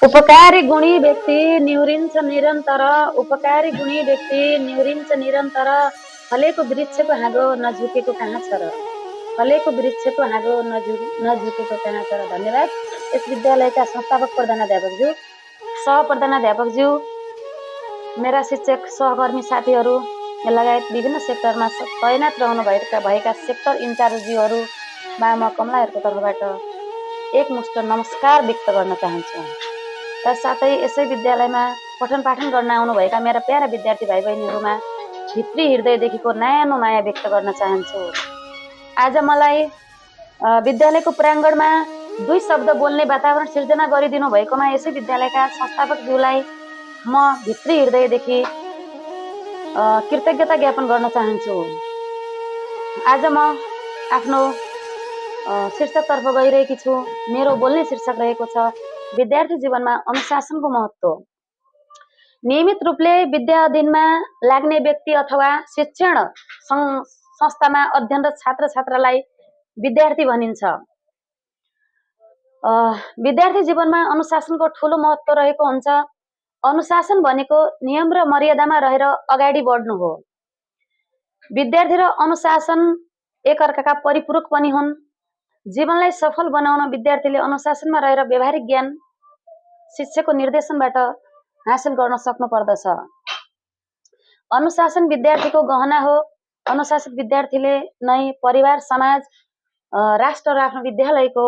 उपकारी गुणी व्यक्ति निहुरिन्छ निरन्तर। उपकारी गुणी व्यक्ति निहुरिन्छ निरन्तर। फलेको वृक्षको हाँगो नझुकेको कहाँ छ र। फलेको वृक्षको हाँगो नझुकेको कहाँ छ र। धन्यवाद। यस विद्यालयका संस्थापक प्रधानाध्यापकज्यू, सहप्रधानाध्यापकज्यू, मेरा शिक्षक सहकर्मी साथीहरू लगायत विभिन्न सेक्टरमा तैनात रहनु भएका सेक्टर इन्चार्जज्यूहरूमा म कमलाहरूको तर्फबाट एकमुष्ट नमस्कार व्यक्त गर्न चाहन्छु। र साथै यसै विद्यालयमा पठन पाठन गर्न आउनुभएका मेरा प्यारा विद्यार्थी भाइ बहिनीहरूमा भित्री हृदयदेखिको न्यानो माया व्यक्त गर्न चाहन्छु। आज मलाई विद्यालयको प्राङ्गणमा दुई शब्द बोल्ने वातावरण सिर्जना गरिदिनु भएकोमा यसै विद्यालयका संस्थापकज्यूलाई म भित्री हृदयदेखि कृतज्ञता ज्ञापन गर्न चाहन्छु। आज म आफ्नो शीर्षकतर्फ गइरहेकी छु। मेरो बोल्ने शीर्षक रहेको छ विद्यार्थी जीवनमा अनुशासनको महत्त्व। नियमित रूपले विद्या अध्ययनमा लाग्ने व्यक्ति अथवा शिक्षण संस्थामा अध्ययनरत छात्र छात्रालाई विद्यार्थी भनिन्छ। विद्यार्थी जीवनमा अनुशासनको ठूलो महत्त्व रहेको हुन्छ। अनुशासन भनेको नियम र मर्यादामा रहेर अगाडि बढ्नु हो। विद्यार्थी र अनुशासन एकअर्काका परिपूरक पनि हुन्। जीवनलाई सफल बनाउन विद्यार्थीले अनुशासनमा रहेर व्यवहारिक ज्ञान शिक्षकको निर्देशनबाट हासिल गर्न सक्नु पर्दछ। अनुशासन विद्यार्थीको गहना हो। अनुशासित विद्यार्थीले नै परिवार, समाज, राष्ट्र र आफ्नो विद्यालयको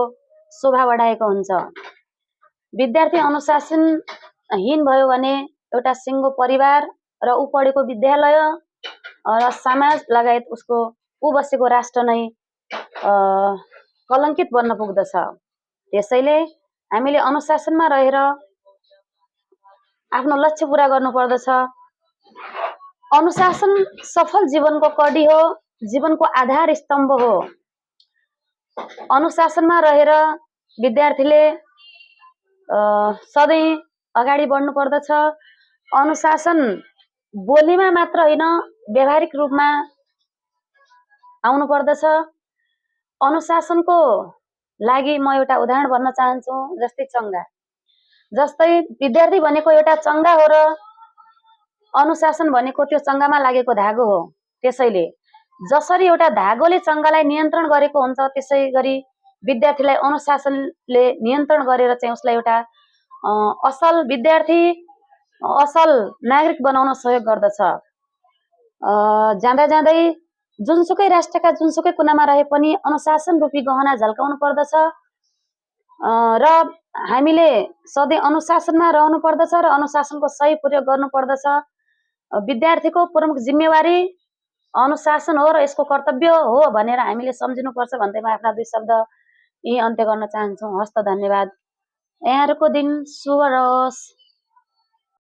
शोभा बढाएको हुन्छ। विद्यार्थी अनुशासनहीन भयो भने एउटा सिङ्गो परिवार र ऊ पढेको विद्यालय र समाज लगायत उसको ऊ बसेको राष्ट्र नै कलङ्कित बन्न पुग्दछ। त्यसैले हामीले अनुशासनमा रहेर आफ्नो लक्ष्य पूरा गर्नु पर्दछ। अनुशासन सफल जीवनको कडी हो, जीवनको आधार स्तम्भ हो। अनुशासनमा रहेर विद्यार्थीले सधैँ अगाडि बढ्नु पर्दछ। अनुशासन बोलीमा मात्र होइन, व्यवहारिक रूपमा आउनु पर्दछ। अनुशासनको लागि म एउटा उदाहरण भन्न चाहन्छु। जस्तै विद्यार्थी भनेको एउटा चङ्गा हो र अनुशासन भनेको त्यो चङ्गामा लागेको धागो हो। त्यसैले जसरी एउटा धागोले चङ्गालाई नियन्त्रण गरेको हुन्छ, त्यसै गरी विद्यार्थीलाई अनुशासनले नियन्त्रण गरेर चाहिँ उसलाई एउटा असल विद्यार्थी, असल नागरिक बनाउन सहयोग गर्दछ। जाँदा जाँदै जुनसुकै राष्ट्रका जुनसुकै कुनामा रहे पनि अनुशासन रूपी गहना झल्काउनु पर्दछ र हामीले सधैँ अनुशासनमा रहनु पर्दछ र अनुशासनको सही प्रयोग गर्नु पर्दछ। विद्यार्थीको प्रमुख जिम्मेवारी अनुशासन हो र यसको कर्तव्य हो भनेर हामीले सम्झिनुपर्छ भन्दै म आफ्ना दुई शब्द यही अन्त्य गर्न चाहन्छु। हस्त, धन्यवाद। यहाँहरूको दिन शुभ रहोस्।